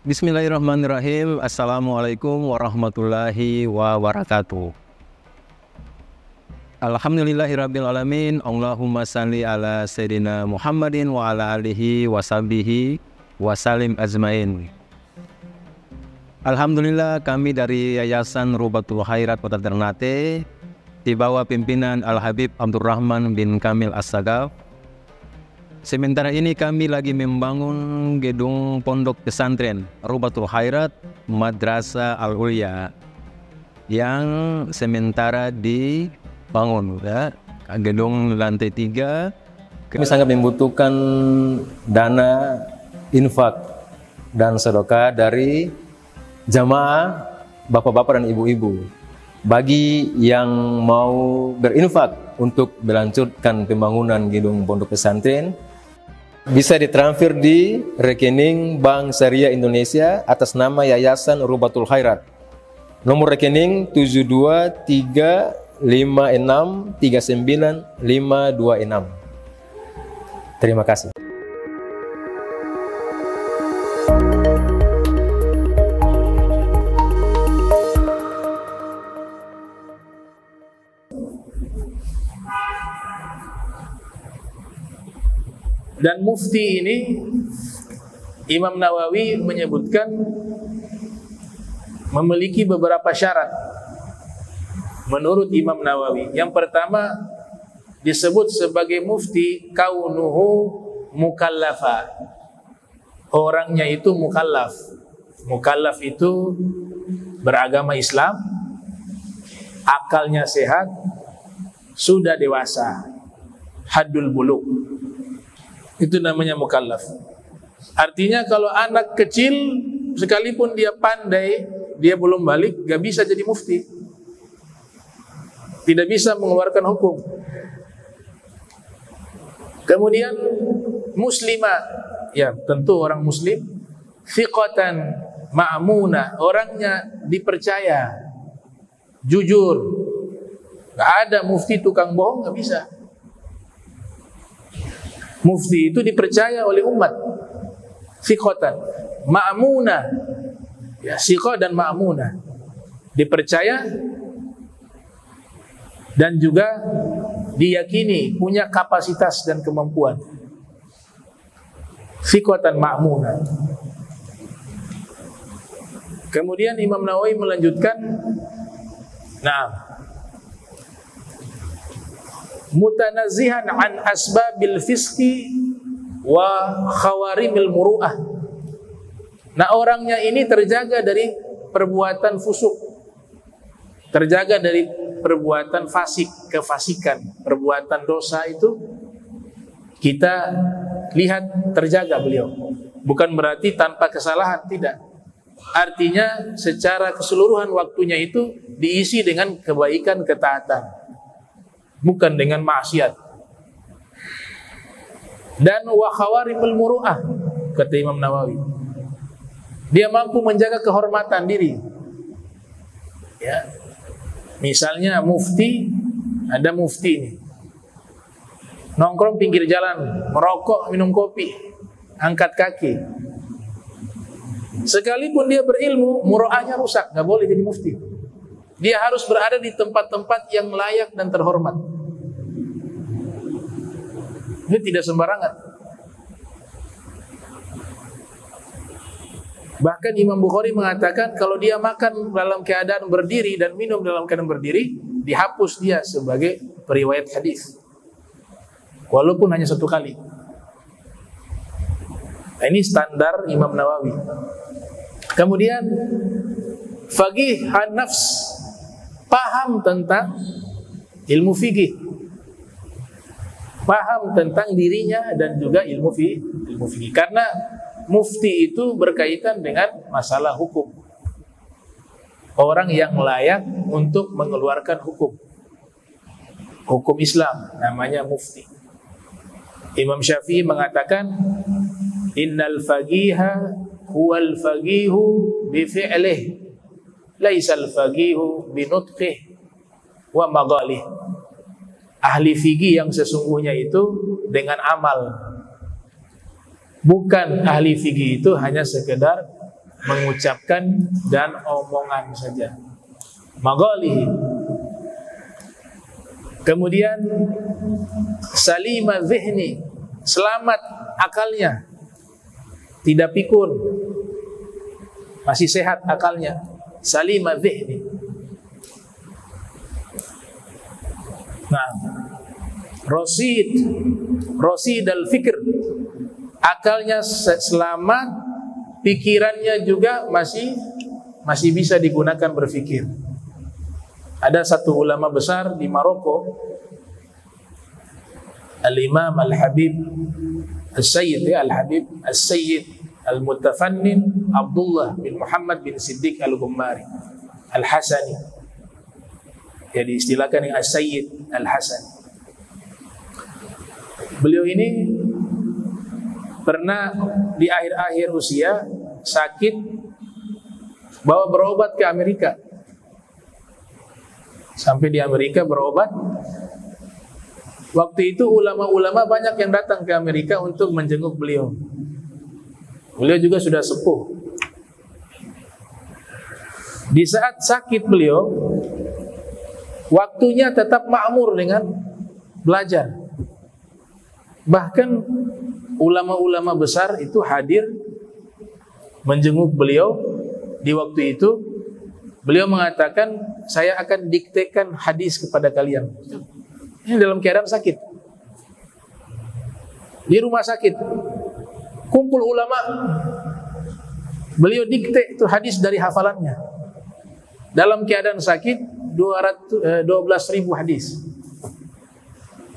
Bismillahirrahmanirrahim. Assalamualaikum warahmatullahi wabarakatuh. Alhamdulillahirrabbilalamin. Allahumma salli ala Sayyidina Muhammadin wa ala alihi wa sahbihi wa salim ajmain. Alhamdulillah, kami dari Yayasan Rubatul Khairat Kota Ternate di bawah pimpinan Al-Habib Abdurrahman bin Kamil As-Sagaf. Sementara ini kami lagi membangun gedung pondok pesantren Rubatul Khairat Madrasah Al-Ulya yang sementara dibangun, ya. Gedung lantai 3. Kami sangat membutuhkan dana infak dan sedekah dari jamaah bapak-bapak dan ibu-ibu. Bagi yang mau berinfak untuk melanjutkan pembangunan gedung pondok pesantren, bisa ditransfer di rekening Bank Syariah Indonesia atas nama Yayasan Rubatul Khairat. Nomor rekening 72356395526. Terima kasih. Dan mufti ini, Imam Nawawi menyebutkan memiliki beberapa syarat. Menurut Imam Nawawi, yang pertama disebut sebagai mufti kaunuhu mukallafa. Orangnya itu mukallaf. Mukallaf itu beragama Islam, akalnya sehat, sudah dewasa, haddul bulugh. Itu namanya mukallaf. Artinya kalau anak kecil sekalipun dia pandai, dia belum balik, gak bisa jadi mufti. Tidak bisa mengeluarkan hukum. Kemudian muslimah, ya tentu orang muslim, thiqatan ma'munah, orangnya dipercaya, jujur. Gak ada mufti tukang bohong, gak bisa. Mufti itu dipercaya oleh umat. Thiqatan ma'munah. Ya, thiqah dan ma'munah. Dipercaya dan juga diyakini punya kapasitas dan kemampuan. Thiqatan ma'munah. Kemudian Imam Nawawi melanjutkan, mutanazzihan an asbabil fiski wa khawarimil muru'ah. Nah, orangnya ini terjaga dari perbuatan fusuk, terjaga dari perbuatan fasik, kefasikan, perbuatan dosa itu kita lihat terjaga beliau. Bukan berarti tanpa kesalahan, tidak. Artinya secara keseluruhan waktunya itu diisi dengan kebaikan, ketaatan, bukan dengan maksiat. Dan wa khawarimul muru'ah, kata Imam Nawawi, dia mampu menjaga kehormatan diri. Ya. Misalnya mufti, ada mufti ini nongkrong pinggir jalan, merokok, minum kopi, angkat kaki. Sekalipun dia berilmu, muru'ahnya rusak, gak boleh jadi mufti. Dia harus berada di tempat-tempat yang layak dan terhormat. Ini tidak sembarangan. Bahkan Imam Bukhari mengatakan kalau dia makan dalam keadaan berdiri dan minum dalam keadaan berdiri, dihapus dia sebagai periwayat hadis, walaupun hanya satu kali. Nah, ini standar Imam Nawawi. Kemudian faqih an-nafs, paham tentang ilmu fikih, paham tentang dirinya dan juga ilmu fikih. Karena mufti itu berkaitan dengan masalah hukum. Orang yang layak untuk mengeluarkan hukum Islam, namanya mufti. Imam Syafi'i mengatakan, innal faqiha huwal faqihu bi fi'lih, laisal faqihu bi nutqih wa maghalih. Ahli fikih yang sesungguhnya itu dengan amal. Bukan ahli fikih itu hanya sekedar mengucapkan dan omongan saja. Maghalihi. Kemudian salima zihni, selamat akalnya, tidak pikun, masih sehat akalnya. Salima zihni. Nah, Rasid al-fikr, akalnya selamat, pikirannya juga masih bisa digunakan berfikir. Ada satu ulama besar di Maroko, Al-Imam Al-Habib Al-Sayyid Al-Habib Al-Sayyid Al-Mutafannin Abdullah bin Muhammad bin Siddiq Al-Ghummari Al-Hasani, yang diistilahkan dengan Al-Sayyid Al-Hasani. Beliau ini pernah di akhir-akhir usia sakit, bawa berobat ke Amerika. Sampai di Amerika berobat. Waktu itu ulama-ulama banyak yang datang ke Amerika untuk menjenguk beliau. Beliau juga sudah sepuh. Di saat sakit beliau, waktunya tetap makmur dengan belajar. Bahkan ulama-ulama besar itu hadir menjenguk beliau. Di waktu itu beliau mengatakan, saya akan diktekan hadis kepada kalian. Ini dalam keadaan sakit, di rumah sakit, kumpul ulama, beliau dikte itu hadis dari hafalannya. Dalam keadaan sakit 12.000 hadis.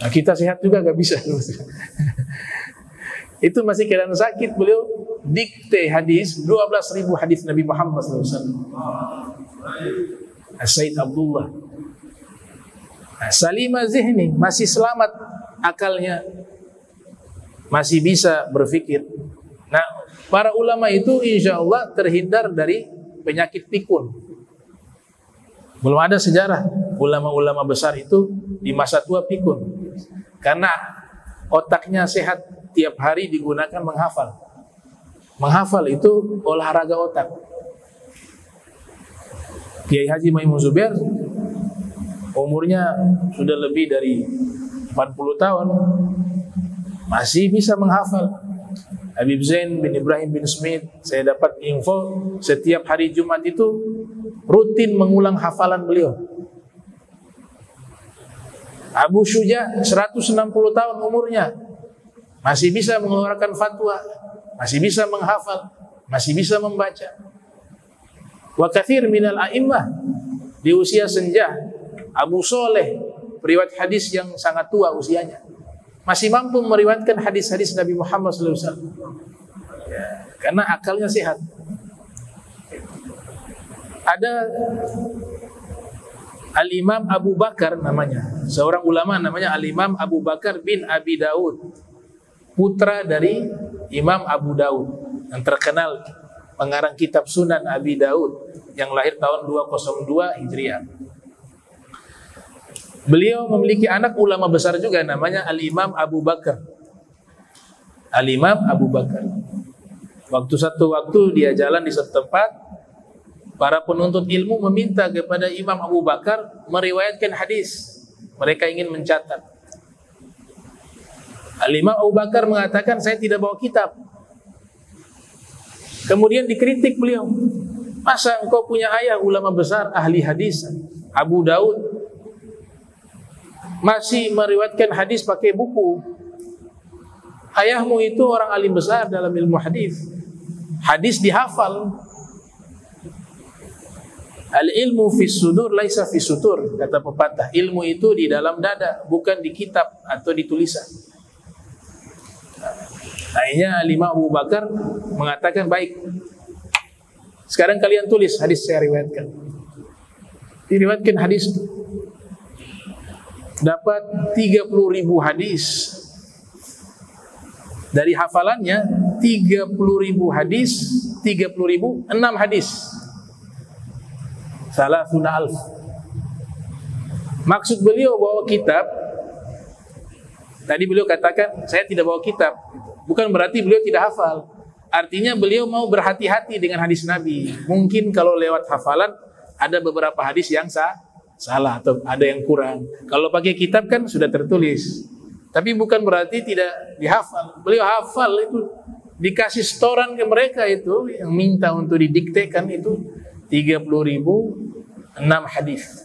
Nah, kita sehat juga gak bisa. Itu masih keadaan sakit, beliau dikte hadis 12.000 hadis Nabi Muhammad SAW. Sayyid Abdullah. Salima zihni, masih selamat akalnya, masih bisa berfikir. Nah, para ulama itu insya Allah terhindar dari penyakit pikun. Belum ada sejarah ulama-ulama besar itu di masa tua pikun, karena otaknya sehat, tiap hari digunakan menghafal. Menghafal itu olahraga otak. Kiai Haji Maimun Zubair umurnya sudah lebih dari 40 tahun, masih bisa menghafal. Habib Zain bin Ibrahim bin Smith, saya dapat info setiap hari Jumat itu rutin mengulang hafalan beliau. Abu Syuja 160 tahun umurnya, masih bisa mengeluarkan fatwa, masih bisa menghafal, masih bisa membaca. Wa katsir minal a'immah, di usia senja, Abu Soleh, periwayat hadis yang sangat tua usianya, masih mampu meriwayatkan hadis-hadis Nabi Muhammad SAW. Ya, karena akalnya sehat. Ada Al-Imam Abu Bakar namanya, seorang ulama namanya Al-Imam Abu Bakar bin Abi Daud, putra dari Imam Abu Daud yang terkenal pengarang kitab Sunan Abi Daud yang lahir tahun 202 Hijriah. Beliau memiliki anak ulama besar juga namanya Al-Imam Abu Bakar. Al-Imam Abu Bakar. Satu waktu dia jalan di satu tempat, para penuntut ilmu meminta kepada Imam Abu Bakar meriwayatkan hadis. Mereka ingin mencatat. Al-Imam Abu Bakar mengatakan, saya tidak bawa kitab. Kemudian dikritik beliau, masa engkau punya ayah ulama besar ahli hadis Abu Daud masih meriwayatkan hadis pakai buku? Ayahmu itu orang alim besar dalam ilmu hadis, hadis dihafal. Al-ilmu fis sudur laisa fis sutur, kata pepatah. Ilmu itu di dalam dada, bukan di kitab atau di tulisan. Akhirnya Imam Abu Bakar mengatakan, baik, sekarang kalian tulis hadis saya riwayatkan. Diriwayatkan hadis itu, dapat 30.000 hadis. Dari hafalannya 30.000 hadis, 30.000 6 hadis. Salasuna alf. Maksud beliau bawa kitab, tadi beliau katakan saya tidak bawa kitab, bukan berarti beliau tidak hafal. Artinya beliau mau berhati-hati dengan hadis Nabi. Mungkin kalau lewat hafalan ada beberapa hadis yang salah atau ada yang kurang. Kalau pakai kitab kan sudah tertulis. Tapi bukan berarti tidak dihafal. Beliau hafal itu, dikasih setoran ke mereka itu yang minta untuk didiktekan itu 30.006 hadis.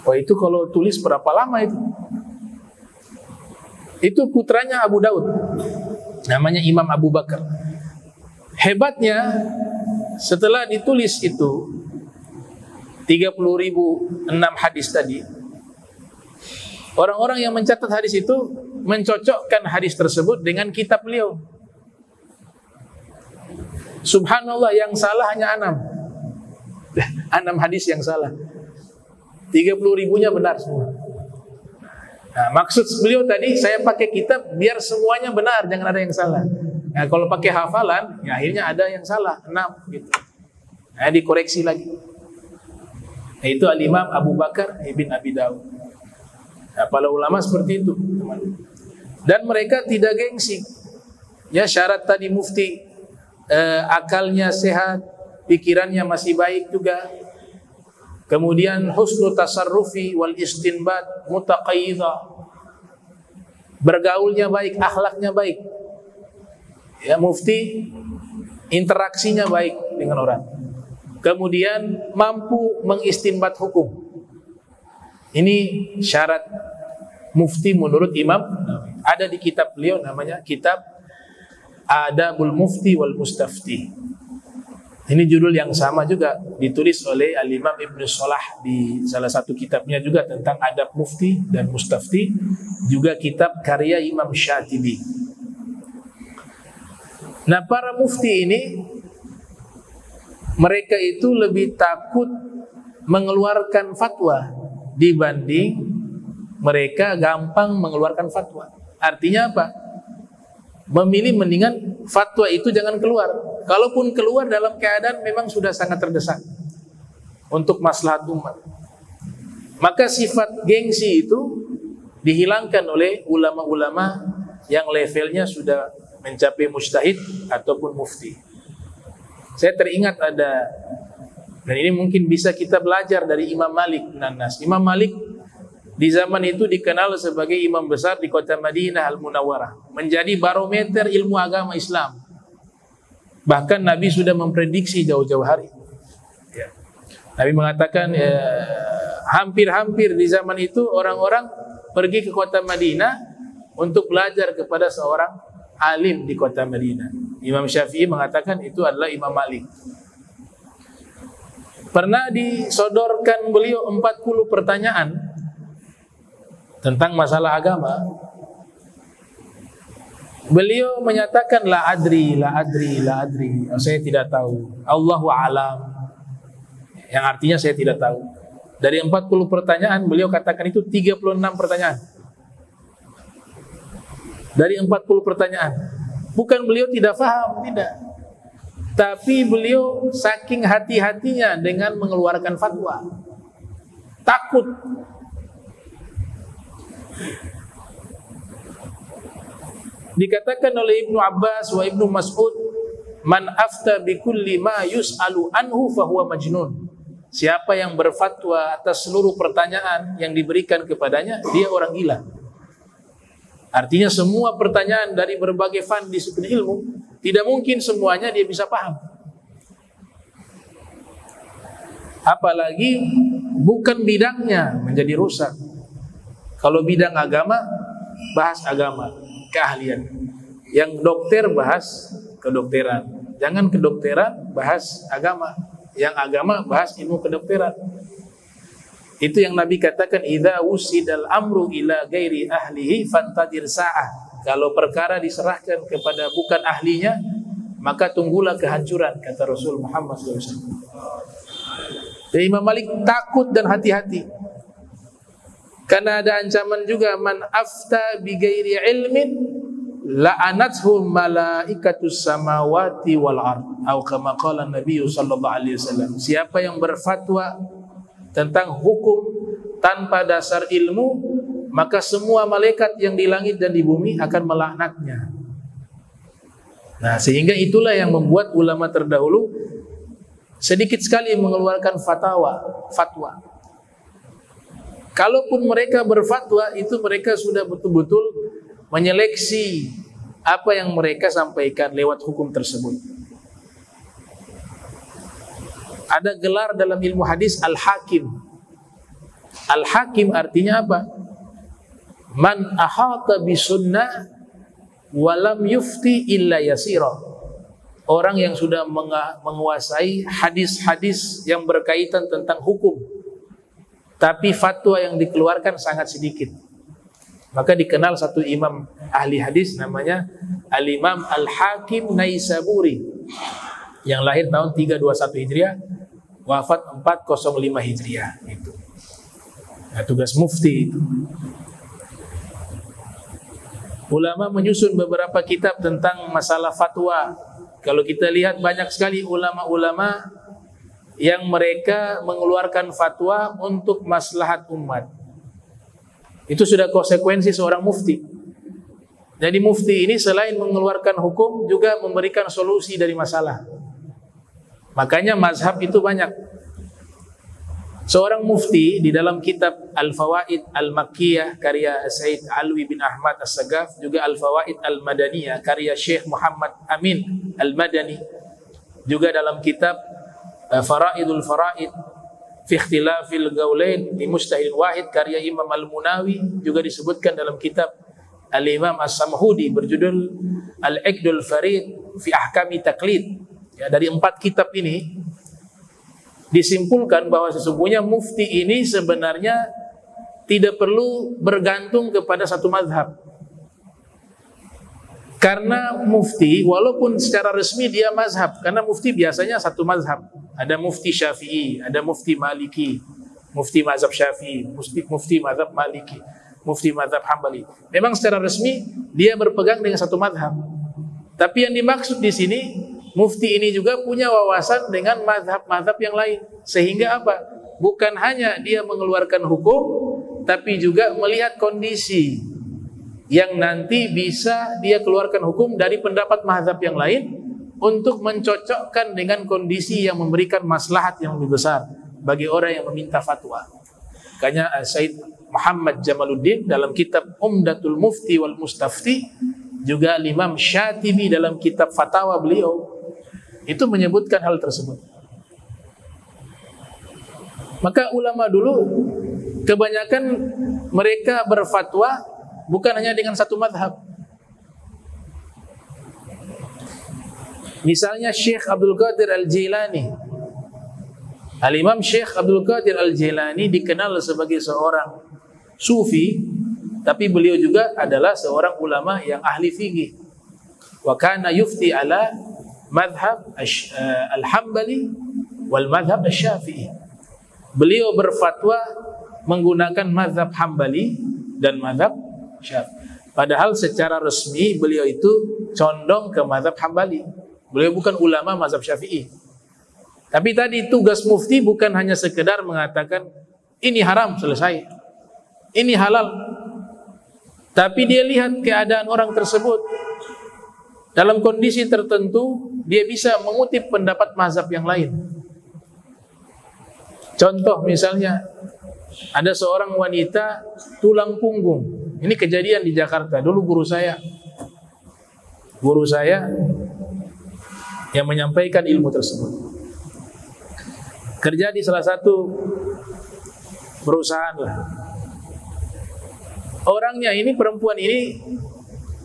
Oh, itu kalau tulis berapa lama itu? Itu putranya Abu Daud, namanya Imam Abu Bakar. Hebatnya setelah ditulis itu 30.006 hadis tadi, orang-orang yang mencatat hadis itu mencocokkan hadis tersebut dengan kitab beliau. Subhanallah, yang salah hanya 6 hadis yang salah, 30.000-nya benar semua. Nah, maksud beliau tadi, saya pakai kitab biar semuanya benar, jangan ada yang salah. Nah, kalau pakai hafalan, ya akhirnya ada yang salah, 6 gitu. Nah, dikoreksi lagi. Nah, itu Al-Imam Abu Bakar Ibn Abi Daud. Nah, para ulama seperti itu, teman. Dan mereka tidak gengsi. Ya, syarat tadi mufti, akalnya sehat, pikirannya masih baik juga. Kemudian husnul tasarrufi wal istinbat mutaqayyidah. Bergaulnya baik, akhlaknya baik. Ya, mufti interaksinya baik dengan orang. Kemudian mampu mengistinbat hukum. Ini syarat mufti menurut Imam. Ada di kitab beliau namanya kitab Adabul Mufti wal Mustafti. Ini judul yang sama juga ditulis oleh Al-Imam Ibn Salah di salah satu kitabnya juga tentang adab mufti dan mustafti. Juga kitab karya Imam Syatibi. Nah, para mufti ini mereka itu lebih takut mengeluarkan fatwa dibanding mereka gampang mengeluarkan fatwa. Artinya apa? Memilih mendingan fatwa itu jangan keluar. Kalaupun keluar dalam keadaan memang sudah sangat terdesak untuk maslahat umat. Maka sifat gengsi itu dihilangkan oleh ulama-ulama yang levelnya sudah mencapai mujtahid ataupun mufti. Saya teringat ada, dan ini mungkin bisa kita belajar dari Imam Malik bin Anas. Imam Malik di zaman itu dikenal sebagai imam besar di kota Madinah Al-Munawwarah, menjadi barometer ilmu agama Islam. Bahkan Nabi sudah memprediksi jauh-jauh hari. Ya. Nabi mengatakan hampir-hampir di zaman itu orang-orang pergi ke kota Madinah untuk belajar kepada seorang alim di kota Madinah. Imam Syafi'i mengatakan itu adalah Imam Malik. Pernah disodorkan beliau 40 pertanyaan tentang masalah agama. Beliau menyatakan la adri. Saya tidak tahu. Allahu a'lam. Yang artinya saya tidak tahu. Dari 40 pertanyaan beliau katakan itu 36 pertanyaan. Dari 40 pertanyaan. Bukan beliau tidak faham, tidak. Tapi beliau saking hati-hatinya dengan mengeluarkan fatwa. Takut. Dikatakan oleh Ibnu Abbas wa Ibnu Mas'ud, man afta bi kulli ma yus'alu anhu fahuwa majnun. Siapa yang berfatwa atas seluruh pertanyaan yang diberikan kepadanya, dia orang gila. Artinya semua pertanyaan dari berbagai fan disiplin ilmu, tidak mungkin semuanya dia bisa paham. Apalagi bukan bidangnya menjadi rusak. Kalau bidang agama, bahas agama, keahlian. Yang dokter bahas kedokteran. Jangan kedokteran bahas agama. Yang agama bahas ilmu kedokteran. Itu yang Nabi katakan, idza wusidal amru ila ghairi ahlihi fantadir sa'ah. Kalau perkara diserahkan kepada bukan ahlinya, maka tunggulah kehancuran, kata Rasul Muhammad SAW. Jadi Imam Malik takut dan hati-hati. Karena ada ancaman juga, man afta bi ghairi ilmin la'anathu malaikatus samawati wal ard, atau kama qala Nabi sallallahu alaihi wasallam. Siapa yang berfatwa tentang hukum tanpa dasar ilmu, maka semua malaikat yang di langit dan di bumi akan melaknatnya. Nah, sehingga itulah yang membuat ulama terdahulu sedikit sekali mengeluarkan fatwa. Kalaupun mereka berfatwa, itu mereka sudah betul-betul menyeleksi apa yang mereka sampaikan lewat hukum tersebut. Ada gelar dalam ilmu hadis Al-Hakim. Al-Hakim artinya apa? Man ahata bisunnah walam yufti illa yasira. Orang yang sudah menguasai hadis-hadis yang berkaitan tentang hukum, tapi fatwa yang dikeluarkan sangat sedikit. Maka dikenal satu imam ahli hadis namanya Al-Imam Al-Hakim Naisaburi, yang lahir tahun 321 Hijriah, wafat 405 Hijriah. Itu. Nah, tugas mufti itu. Ulama menyusun beberapa kitab tentang masalah fatwa. Kalau kita lihat banyak sekali ulama-ulama yang mereka mengeluarkan fatwa untuk maslahat umat. Itu sudah konsekuensi seorang mufti. Jadi mufti ini selain mengeluarkan hukum juga memberikan solusi dari masalah. Makanya mazhab itu banyak. Seorang mufti di dalam kitab Al-Fawaid Al-Makkiyah karya Said Alwi bin Ahmad As-Sagaf, juga Al-Fawaid Al-Madaniyah karya Syekh Muhammad Amin Al-Madani, juga dalam kitab Faraidul Faraid fi Ikhtilafil Gaulain di Mujtahid Wahid karya Imam Al-Munawi, juga disebutkan dalam kitab Al-Imam As-Samhudi berjudul Al-Iqdul Farid fi Ahkami Taqlid. Ya, dari 4 kitab ini disimpulkan bahwa sesungguhnya mufti ini sebenarnya tidak perlu bergantung kepada satu mazhab. Karena mufti walaupun secara resmi dia mazhab, karena mufti biasanya satu mazhab. Ada mufti Syafi'i, ada mufti Maliki, mufti mazhab Syafi'i, mufti mazhab Maliki, mufti mazhab Hambali. Memang secara resmi dia berpegang dengan satu mazhab. Tapi yang dimaksud di sini, mufti ini juga punya wawasan dengan mazhab-mazhab yang lain. Sehingga apa? Bukan hanya dia mengeluarkan hukum, tapi juga melihat kondisi yang nanti bisa dia keluarkan hukum dari pendapat mazhab yang lain untuk mencocokkan dengan kondisi yang memberikan maslahat yang lebih besar bagi orang yang meminta fatwa. Makanya Said Muhammad Jamaluddin dalam kitab Umdatul Mufti wal Mustafti, juga Imam Syatibi dalam kitab fatwa beliau itu menyebutkan hal tersebut. Maka ulama dulu kebanyakan mereka berfatwa bukan hanya dengan satu mazhab. Misalnya Syekh Abdul Qadir Al-Jilani. Al-Imam Syekh Abdul Qadir Al-Jilani dikenal sebagai seorang sufi, tapi beliau juga adalah seorang ulama yang ahli fikih. Wa kana yufti ala madhab al-Hambali wal madhab al-Syafi'i. Beliau berfatwa menggunakan madhab Hambali dan madhab Syafi'i. Padahal secara resmi beliau itu condong ke madhab Hambali. Beliau bukan ulama mazhab Syafi'i. Tapi tadi tugas mufti bukan hanya sekedar mengatakan ini haram, selesai, ini halal. Tapi dia lihat keadaan orang tersebut. Dalam kondisi tertentu dia bisa mengutip pendapat mazhab yang lain. Contoh misalnya ada seorang wanita tulang punggung. Ini kejadian di Jakarta. Dulu guru saya yang menyampaikan ilmu tersebut kerja di salah satu perusahaan lah. Orangnya ini, perempuan ini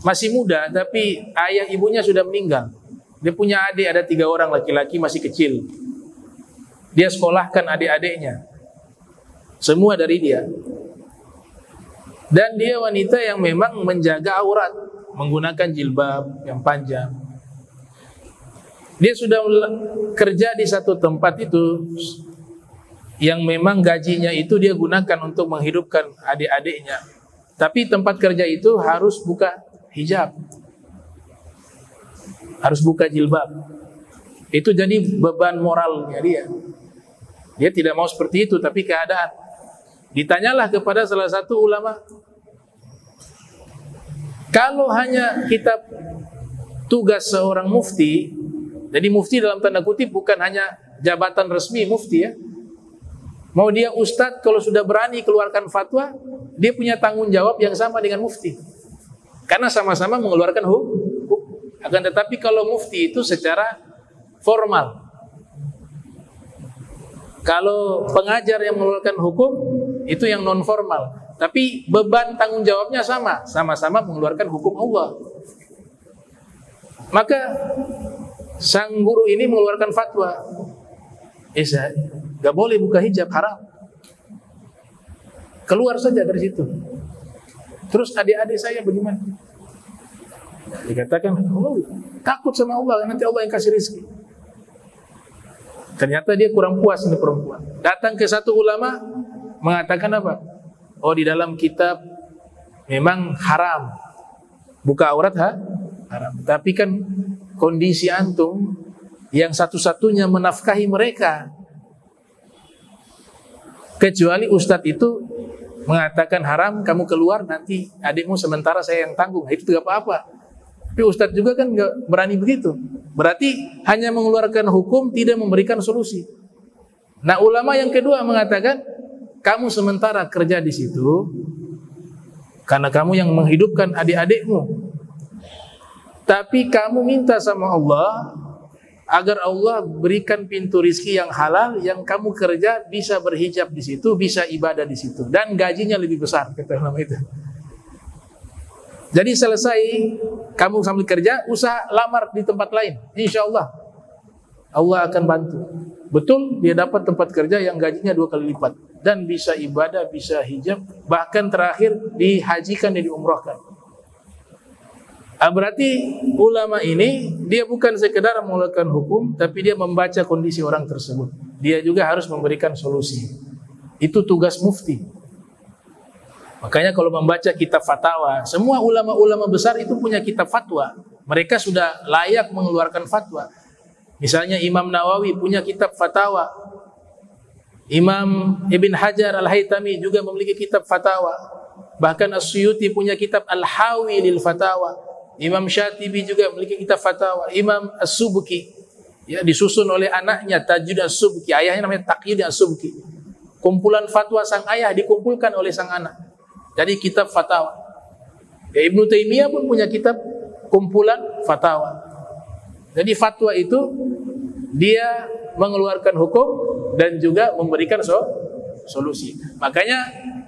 masih muda, tapi ayah ibunya sudah meninggal. Dia punya adik, ada 3 orang laki-laki masih kecil. Dia sekolahkan adik-adiknya, semua dari dia. Dan dia wanita yang memang menjaga aurat, menggunakan jilbab yang panjang. Dia sudah kerja di satu tempat itu yang memang gajinya itu dia gunakan untuk menghidupkan adik-adiknya. Tapi tempat kerja itu harus buka hijab, harus buka jilbab. Itu jadi beban moralnya dia. Dia tidak mau seperti itu, tapi keadaan. Ditanyalah kepada salah satu ulama, kalau hanya kita tugas seorang mufti, jadi mufti dalam tanda kutip bukan hanya jabatan resmi mufti ya. Mau dia ustadz, kalau sudah berani keluarkan fatwa, dia punya tanggung jawab yang sama dengan mufti. Karena sama-sama mengeluarkan hukum. Akan tetapi kalau mufti itu secara formal. Kalau pengajar yang mengeluarkan hukum, itu yang non formal. Tapi beban tanggung jawabnya sama. Sama-sama mengeluarkan hukum Allah. Maka sang guru ini mengeluarkan fatwa. Gak boleh buka hijab, haram. Keluar saja dari situ. Terus adik-adik saya bagaimana? Dikatakan, oh, takut sama Allah, nanti Allah yang kasih rezeki. Ternyata dia kurang puas ini perempuan. Datang ke satu ulama mengatakan apa? Oh, di dalam kitab memang haram buka aurat haram. Tapi kan kondisi antum yang satu-satunya menafkahi mereka. Kecuali ustadz itu mengatakan haram, kamu keluar, nanti adikmu sementara saya yang tanggung. Itu tidak apa-apa. Tapi ustadz juga kan nggak berani begitu. Berarti hanya mengeluarkan hukum, tidak memberikan solusi. Nah, ulama yang kedua mengatakan, kamu sementara kerja di situ karena kamu yang menghidupkan adik-adikmu. Tapi kamu minta sama Allah agar Allah berikan pintu rizki yang halal, yang kamu kerja bisa berhijab di situ, bisa ibadah di situ, dan gajinya lebih besar, kata ulama itu. Jadi selesai kamu sambil kerja, usaha lamar di tempat lain, insya Allah Allah akan bantu. Betul, dia dapat tempat kerja yang gajinya 2 kali lipat, dan bisa ibadah, bisa hijab, bahkan terakhir dihajikan dan diumrahkan. Berarti ulama ini dia bukan sekedar mengeluarkan hukum, tapi dia membaca kondisi orang tersebut. Dia juga harus memberikan solusi. Itu tugas mufti. Makanya kalau membaca kitab fatwa, semua ulama-ulama besar itu punya kitab fatwa. Mereka sudah layak mengeluarkan fatwa. Misalnya Imam Nawawi punya kitab fatwa. Imam Ibn Hajar Al-Haytami juga memiliki kitab fatwa. Bahkan As-Suyuti punya kitab Al-Hawi lil Fatawa. Imam Syatibi juga memiliki kitab fatwa. Imam As-Subki, ya, disusun oleh anaknya Tajuddin As-Subki, ayahnya namanya Taqiyuddin As-Subki. Kumpulan fatwa sang ayah dikumpulkan oleh sang anak. Jadi kitab fatwa. Ya, Ibnu Taimiyah pun punya kitab kumpulan fatwa. Jadi fatwa itu dia mengeluarkan hukum dan juga memberikan solusi. Makanya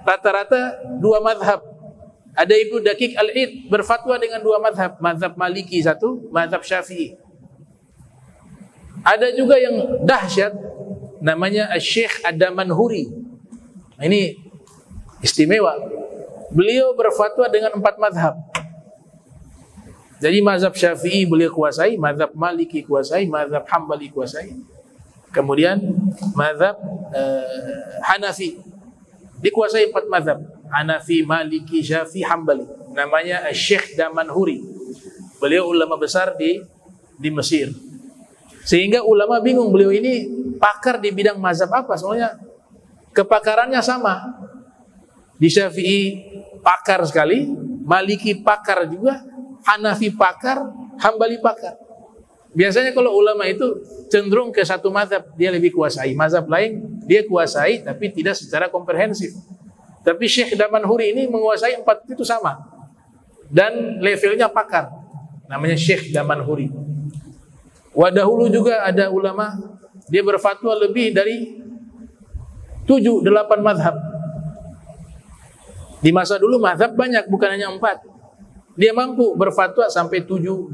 rata-rata 2 mazhab. Ada Ibnu Daqiq Al-Id berfatwa dengan 2 mazhab. Mazhab Maliki satu, mazhab Syafi'i. Ada juga yang dahsyat, namanya Syekh Ad-Damanhuri. Ini istimewa. Beliau berfatwa dengan 4 mazhab. Jadi mazhab Syafi'i beliau kuasai, mazhab Maliki kuasai, mazhab Hambali kuasai. Kemudian mazhab Hanafi dikuasai 4 mazhab. Hanafi, Maliki, Syafi'i, Hambali. Namanya Syekh Damanhuri. Beliau ulama besar di Mesir. Sehingga ulama bingung, beliau ini pakar di bidang mazhab apa? Soalnya kepakarannya sama. Di Syafi'i pakar sekali, Maliki pakar juga, Hanafi pakar, Hambali pakar. Biasanya kalau ulama itu cenderung ke satu mazhab, dia lebih kuasai. Mazhab lain dia kuasai tapi tidak secara komprehensif. Tapi Syekh Damanhuri ini menguasai 4 itu sama. Dan levelnya pakar. Namanya Syekh Damanhuri. Dahulu juga ada ulama, dia berfatwa lebih dari 7-8 mazhab. Di masa dulu mazhab banyak, bukan hanya 4. Dia mampu berfatwa sampai 7-8